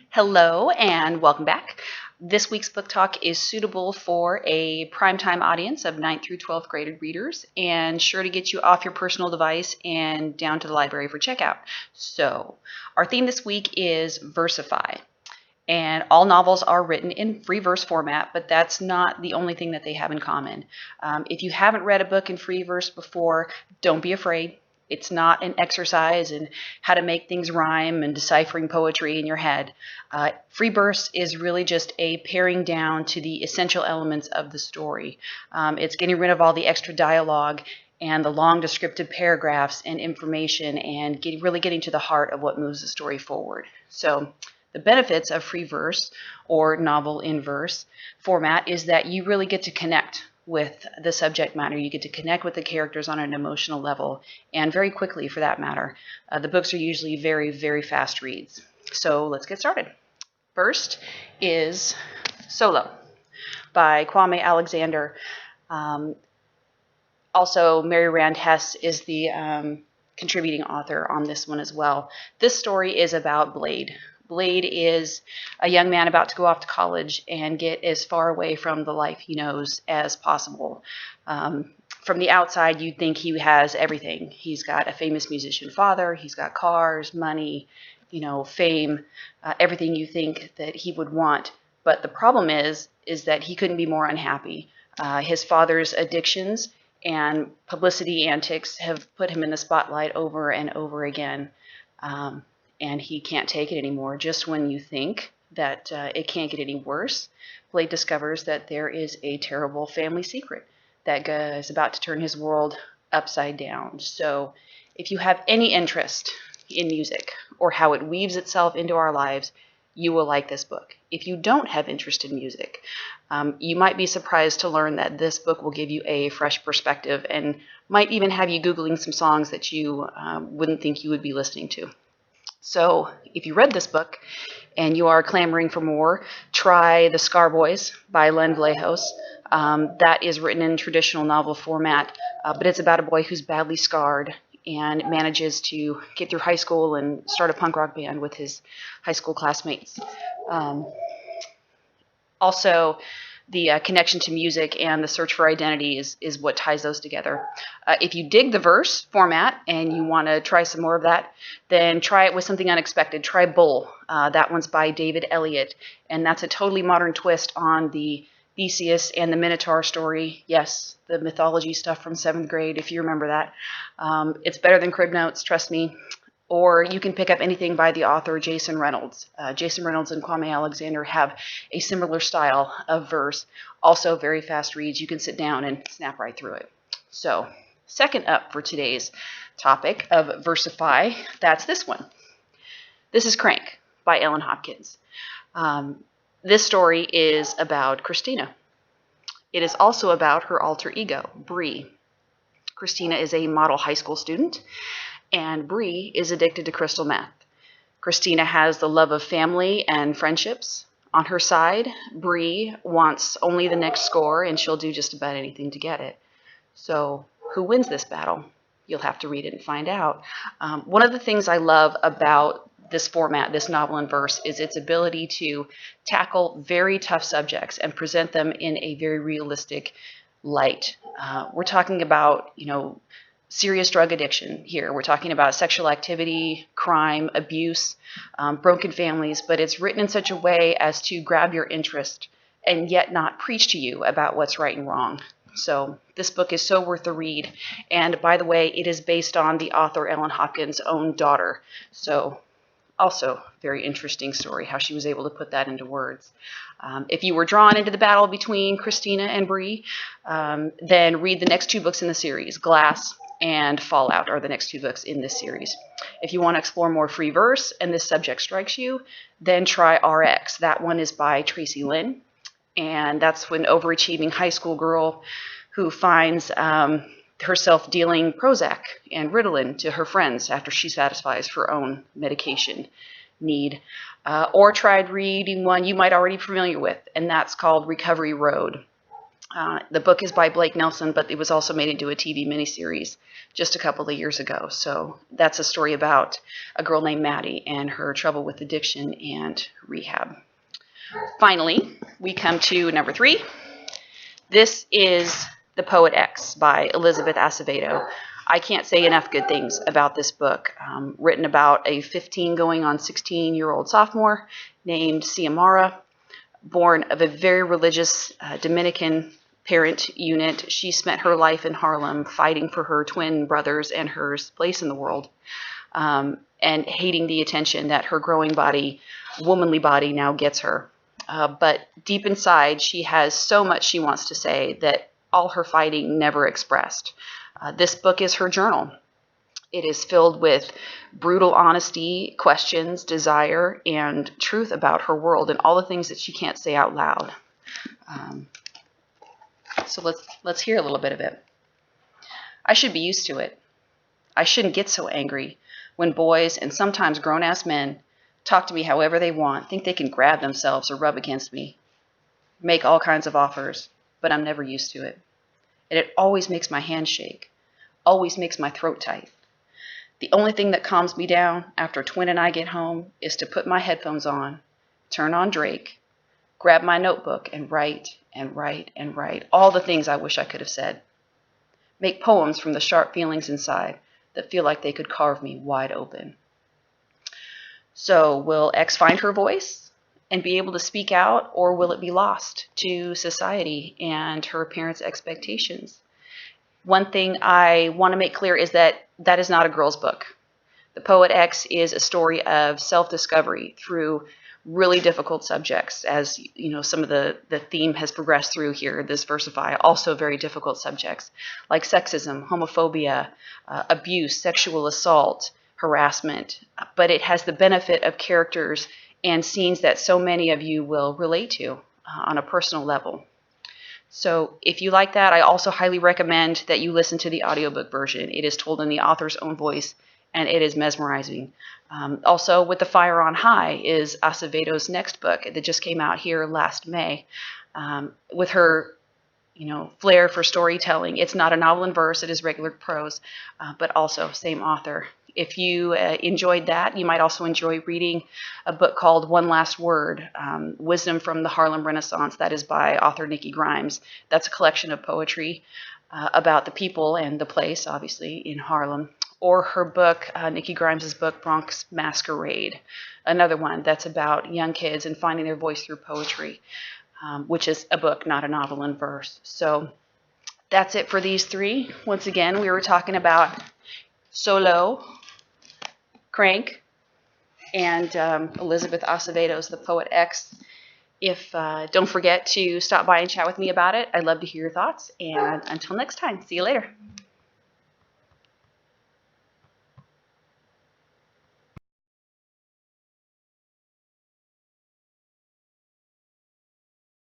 Hello and welcome back. This week's book talk is suitable for a primetime audience of 9th through 12th grade readers and sure to get you off your personal device and down to the library for checkout. So, our theme this week is Versify. And all novels are written in free verse format, but that's not the only thing that they have in common. If you haven't read a book in free verse before, don't be afraid. It's not an exercise in how to make things rhyme and deciphering poetry in your head. Free verse is really just a paring down to the essential elements of the story. It's getting rid of all the extra dialogue and the long descriptive paragraphs and information and really getting to the heart of what moves the story forward. So the benefits of free verse or novel in verse format is that you really get to connect with the subject matter. You get to connect with the characters on an emotional level, and very quickly for that matter. The books are usually very, very fast reads. So let's get started. First is Solo by Kwame Alexander. Also, Mary Rand Hess is the contributing author on this one as well. This story is about Blade. Blade is a young man about to go off to college and get as far away from the life he knows as possible. From the outside, you'd think he has everything. He's got a famous musician father, he's got cars, money, fame, everything you think that he would want. But the problem is that he couldn't be more unhappy. His father's addictions and publicity antics have put him in the spotlight over and over again. And he can't take it anymore. Just when you think that it can't get any worse, Blade discovers that there is a terrible family secret that is about to turn his world upside down. So if you have any interest in music or how it weaves itself into our lives, you will like this book. If you don't have interest in music, you might be surprised to learn that this book will give you a fresh perspective and might even have you Googling some songs that you wouldn't think you would be listening to. So if you read this book and you are clamoring for more, try The Scar Boys by Len Vlahos. That is written in traditional novel format, but it's about a boy who's badly scarred and manages to get through high school and start a punk rock band with his high school classmates. Also, the connection to music and the search for identity is what ties those together. If you dig the verse format and you want to try some more of that, then try it with something unexpected. Try Bull. That one's by David Elliott, and that's a totally modern twist on the Theseus and the Minotaur story. Yes, the mythology stuff from 7th grade, if you remember that. It's better than Crib Notes, trust me. Or you can pick up anything by the author Jason Reynolds. Jason Reynolds and Kwame Alexander have a similar style of verse. Also very fast reads. You can sit down and snap right through it. So, second up for today's topic of Versify, that's this one. This is Crank by Ellen Hopkins. This story is about Christina. It is also about her alter ego, Bree. Christina is a model high school student, and Bree is addicted to crystal meth. Christina has the love of family and friendships. On her side, Bree wants only the next score, and she'll do just about anything to get it. So, who wins this battle? You'll have to read it and find out. One of the things I love about this format, this novel in verse, is its ability to tackle very tough subjects and present them in a very realistic light. We're talking about, serious drug addiction here. We're talking about sexual activity, crime, abuse, broken families, but it's written in such a way as to grab your interest and yet not preach to you about what's right and wrong. So this book is so worth the read. And by the way, it is based on the author Ellen Hopkins' own daughter. So also very interesting story, how she was able to put that into words. If you were drawn into the battle between Christina and Bree, then read the next two books in the series, Glass and Fallout are the next two books in this series. If you want to explore more free verse and this subject strikes you, then try RX. That one is by Tracy Lynn, and that's an overachieving high school girl who finds herself dealing Prozac and Ritalin to her friends after she satisfies her own medication need. Or tried reading one you might already be familiar with, and that's called Recovery Road. The book is by Blake Nelson, but it was also made into a TV miniseries just a couple of years ago. So that's a story about a girl named Maddie and her trouble with addiction and rehab. Finally, we come to number 3. This is The Poet X by Elizabeth Acevedo. I can't say enough good things about this book, written about a 15 going on 16-year-old sophomore named Xiomara, born of a very religious Dominican parent unit. She spent her life in Harlem fighting for her twin brothers and her place in the world, and hating the attention that her growing body, womanly body, now gets her. But deep inside, she has so much she wants to say that all her fighting never expressed. This book is her journal. It is filled with brutal honesty, questions, desire, and truth about her world and all the things that she can't say out loud. So let's hear a little bit of it. I should be used to it. I shouldn't get so angry when boys and sometimes grown-ass men talk to me however they want, think they can grab themselves or rub against me, make all kinds of offers, but I'm never used to it. And it always makes my hands shake, always makes my throat tight. The only thing that calms me down after Twin and I get home is to put my headphones on, turn on Drake, grab my notebook and write and write and write all the things I wish I could have said. Make poems from the sharp feelings inside that feel like they could carve me wide open. So will X find her voice and be able to speak out, or will it be lost to society and her parents' expectations? One thing I want to make clear is that that is not a girl's book. The Poet X is a story of self-discovery through really difficult subjects. As you know, some of the theme has progressed through here, this Versify, also very difficult subjects like sexism, homophobia, abuse, sexual assault, harassment. But it has the benefit of characters and scenes that so many of you will relate to on a personal level. So if you like that, I also highly recommend that you listen to the audiobook version. It is told in the author's own voice, and it is mesmerizing. Also, With the Fire on High is Acevedo's next book that just came out here last May. With her, flair for storytelling. It's not a novel in verse, it is regular prose, but also same author. If you enjoyed that, you might also enjoy reading a book called One Last Word, Wisdom from the Harlem Renaissance. That is by author Nikki Grimes. That's a collection of poetry about the people and the place, obviously, in Harlem. Or her book, Nikki Grimes' book, Bronx Masquerade, another one that's about young kids and finding their voice through poetry, which is a book, not a novel in verse. So that's it for these 3. Once again, we were talking about Solo, Crank, and Elizabeth Acevedo's The Poet X. Don't forget to stop by and chat with me about it. I'd love to hear your thoughts. And until next time, see you later.